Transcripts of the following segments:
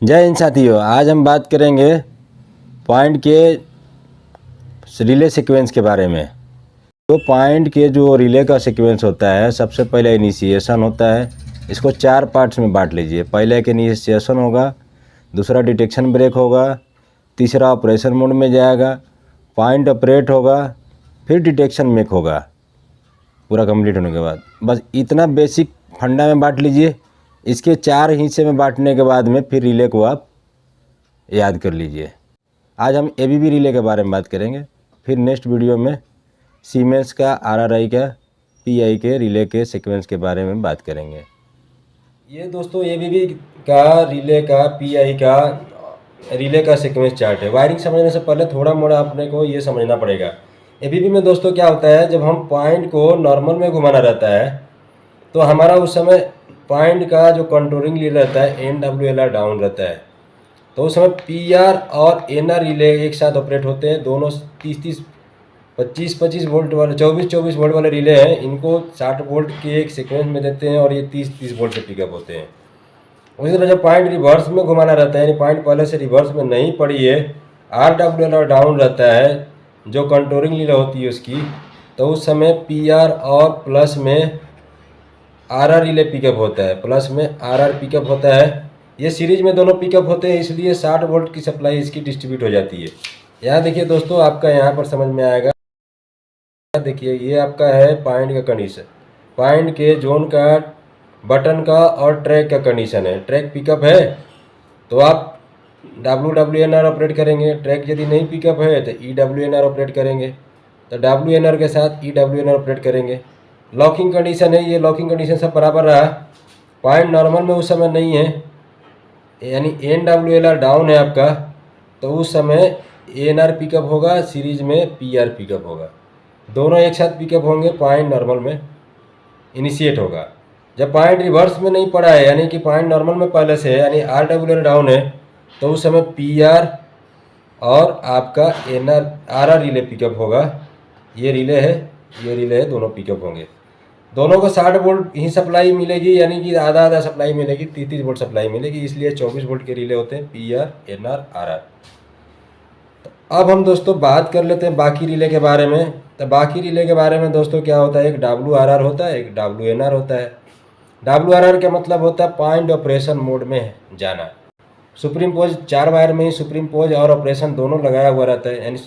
जय हिंद साथियों, आज हम बात करेंगे पॉइंट के रिले सीक्वेंस के बारे में। तो पॉइंट के जो रिले का सीक्वेंस होता है, सबसे पहले इनिशिएशन होता है। इसको 4 पार्ट्स में बांट लीजिए। पहले एक इनिशिएशन होगा, दूसरा डिटेक्शन ब्रेक होगा, तीसरा ऑपरेशन मोड में जाएगा, पॉइंट ऑपरेट होगा, फिर डिटेक्शन मेक होगा पूरा कंप्लीट होने के बाद। बस इतना बेसिक फंडा में बांट लीजिए। इसके 4 हिस्से में बांटने के बाद में फिर रिले को आप याद कर लीजिए। आज हम एबीबी रिले के बारे में बात करेंगे। फिर नेक्स्ट वीडियो में सीमेंस का, आरआरआई का, पीआई के रिले के सीक्वेंस के बारे में बात करेंगे। ये दोस्तों एबीबी का रिले का, पीआई का रिले का सीक्वेंस चार्ट है। वायरिंग समझने से पहले थोड़ा मोड़ा अपने को ये समझना पड़ेगा। एबीबी में दोस्तों क्या होता है, जब हम पॉइंट को नॉर्मल में घुमाना रहता है तो हमारा उस समय पॉइंट का जो कंट्रोलिंग रिले रहता है NWLR डाउन रहता है। तो उस समय PR और NR रिले एक साथ ऑपरेट होते हैं। दोनों 30-30, 25-25 वोल्ट वाले, 24-24 वोल्ट वाले रिले हैं। इनको 60 वोल्ट के एक सीक्वेंस में देते हैं और ये 30-30 वोल्ट से पिकअप होते हैं। उसी तरह जब पॉइंट रिवर्स में घुमाना रहता है, यानी पॉइंट पहले से रिवर्स में नहीं पड़ी है, RWLR डाउन रहता है जो कंट्रोलिंग रिले होती है उसकी, तो उस समय PR और प्लस में RR रिले पिकअप होता है, प्लस में RR पिकअप होता है। ये सीरीज में दोनों पिकअप होते हैं, इसलिए 60 वोल्ट की सप्लाई इसकी डिस्ट्रीब्यूट हो जाती है। यहाँ देखिए दोस्तों, आपका यहाँ पर समझ में आएगा। देखिए ये आपका है पॉइंट का कंडीशन, पॉइंट के जोन का, बटन का और ट्रैक का कंडीशन है। ट्रैक पिकअप है तो आप WWNR ऑपरेट करेंगे। ट्रैक यदि नहीं पिकअप है तो EWNR ऑपरेट करेंगे। तो WNR के साथ EWNR ऑपरेट करेंगे। लॉकिंग कंडीशन है, ये लॉकिंग कंडीशन सब बराबर रहा। पॉइंट नॉर्मल में उस समय नहीं है, यानी NWLR डाउन है आपका, तो उस समय ANR पिकअप होगा, सीरीज में PR पिकअप होगा। दोनों एक साथ पिकअप होंगे, पॉइंट नॉर्मल में इनिशिएट होगा। जब पॉइंट रिवर्स में नहीं पड़ा है, यानी कि पॉइंट नॉर्मल में पहले से है, यानी RWLR डाउन है, तो उस समय PR और आपका RR रिले पिकअप होगा। ये रिले है, ये रिले है, दोनों पिकअप होंगे। दोनों को 60 वोल्ट ही सप्लाई मिलेगी, यानी कि आधा आधा सप्लाई मिलेगी, 30-30 वोल्ट सप्लाई मिलेगी, इसलिए 24 वोल्ट के रिले होते हैं, PR, NR, RR। तो अब हम दोस्तों बात कर लेते हैं बाकी रिले के बारे में। तो बाकी रिले के बारे में दोस्तों क्या होता है, एक WRR होता है, एक WNR होता है। WRR का मतलब होता है पॉइंट ऑपरेशन मोड में जाना। सुप्रीम पोज 4 वायर में ही सुप्रीम पोज और ऑपरेशन दोनों लगाया हुआ रहता है, यानी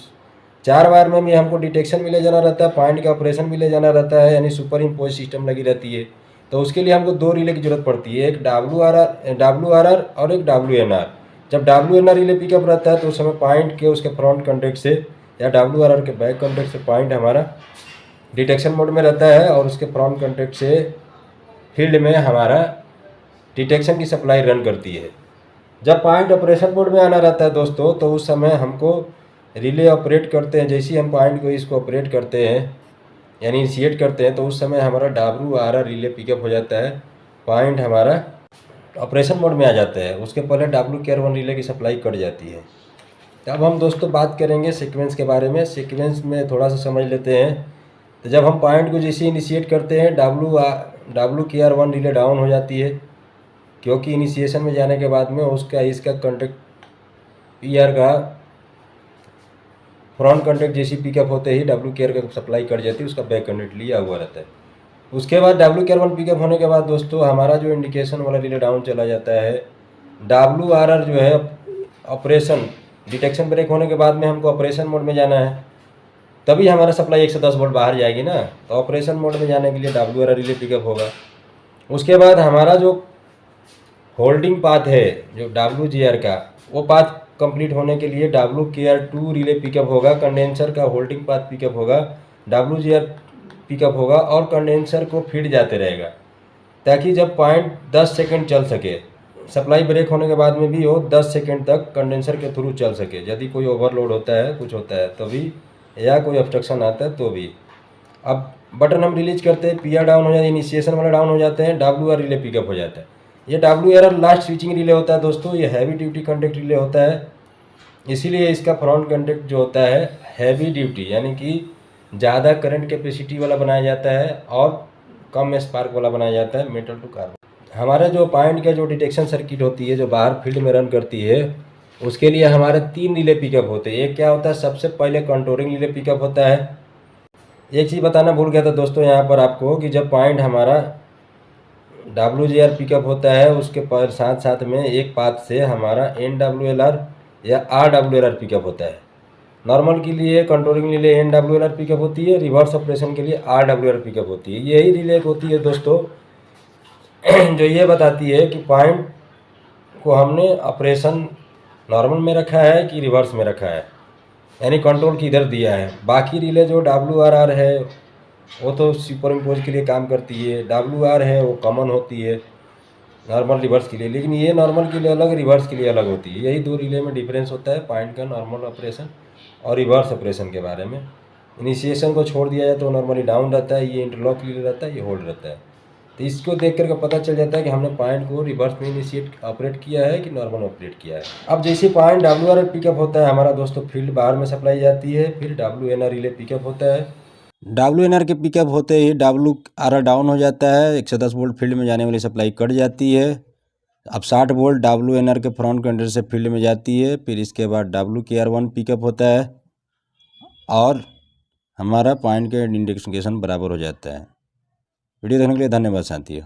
4 वायर में भी हमको डिटेक्शन भी ले जाना रहता है, पॉइंट का ऑपरेशन भी ले जाना रहता है, यानी सुपर इम्पोज सिस्टम लगी रहती है। तो उसके लिए हमको 2 रिले की जरूरत पड़ती है, एक WRR और एक WNR। जब WNR रिले पिकअप रहता है तो उस समय पॉइंट के उसके फ्रंट कॉन्टेक्ट से या WRR के बैक कॉन्टेक्ट से पॉइंट हमारा डिटेक्शन मोड में रहता है और उसके फ्रंट कॉन्टेक्ट से फील्ड में हमारा डिटेक्शन की सप्लाई रन करती है। जब पॉइंट ऑपरेशन मोड में आना रहता है दोस्तों, तो उस समय हमको रिले ऑपरेट करते हैं। जैसे ही हम पॉइंट को इसको ऑपरेट करते हैं, यानी इनिशिएट करते हैं, तो उस समय हमारा WRR रिले पिकअप हो जाता है, पॉइंट हमारा ऑपरेशन मोड में आ जाता है। उसके पहले WKR1 रिले की सप्लाई कट जाती है। तो अब हम दोस्तों बात करेंगे सीक्वेंस के बारे में। सीक्वेंस में थोड़ा सा समझ लेते हैं। तो जब हम पॉइंट को जैसे इनिशिएट करते हैं, WKR1 रिले डाउन हो जाती है, क्योंकि इनिशिएशन में जाने के बाद में उसका इसका कॉन्टेक्ट PR का फ्रंट कॉन्टेक्ट जैसी पिकअप होते ही WKR का सप्लाई कट जाती है, उसका बैक कॉन्टेक्ट लिया हुआ रहता है। उसके बाद WKR1 पिकअप होने के बाद दोस्तों हमारा जो इंडिकेशन वाला रिले डाउन चला जाता है। WRR जो है ऑपरेशन, डिटेक्शन ब्रेक होने के बाद में हमको ऑपरेशन मोड में जाना है, तभी हमारा सप्लाई 110 वोल्ट बाहर जाएगी ना। तो ऑपरेशन मोड में जाने के लिए WRR रिले पिकअप होगा। उसके बाद हमारा जो होल्डिंग पाथ है, जो WGR का, वो पाथ कंप्लीट होने के लिए WKR2 रिले पिकअप होगा, कंडेंसर का होल्डिंग पाथ पिकअप होगा, WGR पिकअप होगा और कंडेंसर को फीड जाते रहेगा, ताकि जब पॉइंट 10 सेकेंड चल सके, सप्लाई ब्रेक होने के बाद में भी वो 10 सेकेंड तक कंडेंसर के थ्रू चल सके। यदि कोई ओवरलोड होता है, कुछ होता है तो भी, या कोई ऑब्स्ट्रक्शन आता है तो भी। अब बटन हम रिलीज करते हैं, PR डाउन हो जाता है, इनिशिएशन वाला डाउन हो जाते हैं, WR रिले पिकअप हो जाता है। ये WRR लास्ट स्विचिंग रिले होता है दोस्तों, ये हैवी ड्यूटी कॉन्टेक्ट रिले होता है, इसीलिए इसका फ्रंट कॉन्टेक्ट जो होता है हैवी ड्यूटी, यानी कि ज़्यादा करंट कैपेसिटी वाला बनाया जाता है और कम स्पार्क वाला बनाया जाता है, मेटल टू कार्बन। हमारे जो पॉइंट का जो डिटेक्शन सर्किट होती है, जो बाहर फील्ड में रन करती है, उसके लिए हमारे 3 रिले पिकअप होते हैं। एक क्या होता है, सबसे पहले कंट्रोलिंग रिले पिकअप होता है। एक चीज़ बताना भूल गया था दोस्तों यहाँ पर आपको, कि जब पॉइंट हमारा WGR पिकअप होता है, उसके पर साथ साथ में एक पाथ से हमारा NWLR या RWLR पिकअप होता है। नॉर्मल के लिए कंट्रोलिंग रिले NWLR पिकअप होती है, रिवर्स ऑपरेशन के लिए RWLR पिकअप होती है। यही रिले होती है दोस्तों जो ये बताती है कि पॉइंट को हमने ऑपरेशन नॉर्मल में रखा है कि रिवर्स में रखा है, यानी कंट्रोल किधर दिया है। बाकी रिले जो WRR है वो तो सुपर इम्पोज के लिए काम करती है, WR है वो कॉमन होती है नॉर्मल रिवर्स के लिए, लेकिन ये नॉर्मल के लिए अलग, रिवर्स के लिए अलग होती है। यही 2 रिले में डिफरेंस होता है पॉइंट का नॉर्मल ऑपरेशन और रिवर्स ऑपरेशन के बारे में। इनिशिएशन को छोड़ दिया जाए तो नॉर्मली डाउन रहता है, ये इंटरलॉक रिले रहता है, ये होल्ड रहता है। तो इसको देख करके पता चल जाता है कि हमने पॉइंट को रिवर्स में इनिशिएट ऑपरेट किया है कि नॉर्मल ऑपरेट किया है। अब जैसे पॉइंट WR पिकअप होता है हमारा दोस्तों, फील्ड बाहर में सप्लाई जाती है, फिर WNR रिले पिकअप होता है। WNR के पिकअप होते ही WRR डाउन हो जाता है, 110 वोल्ट फील्ड में जाने वाली सप्लाई कट जाती है। अब 60 वोल्ट WNR के फ्रंट कंडक्टर से फील्ड में जाती है, फिर इसके बाद WKR1 पिकअप होता है और हमारा पॉइंट का इंडिकेशन बराबर हो जाता है। वीडियो देखने के लिए धन्यवाद साथियों।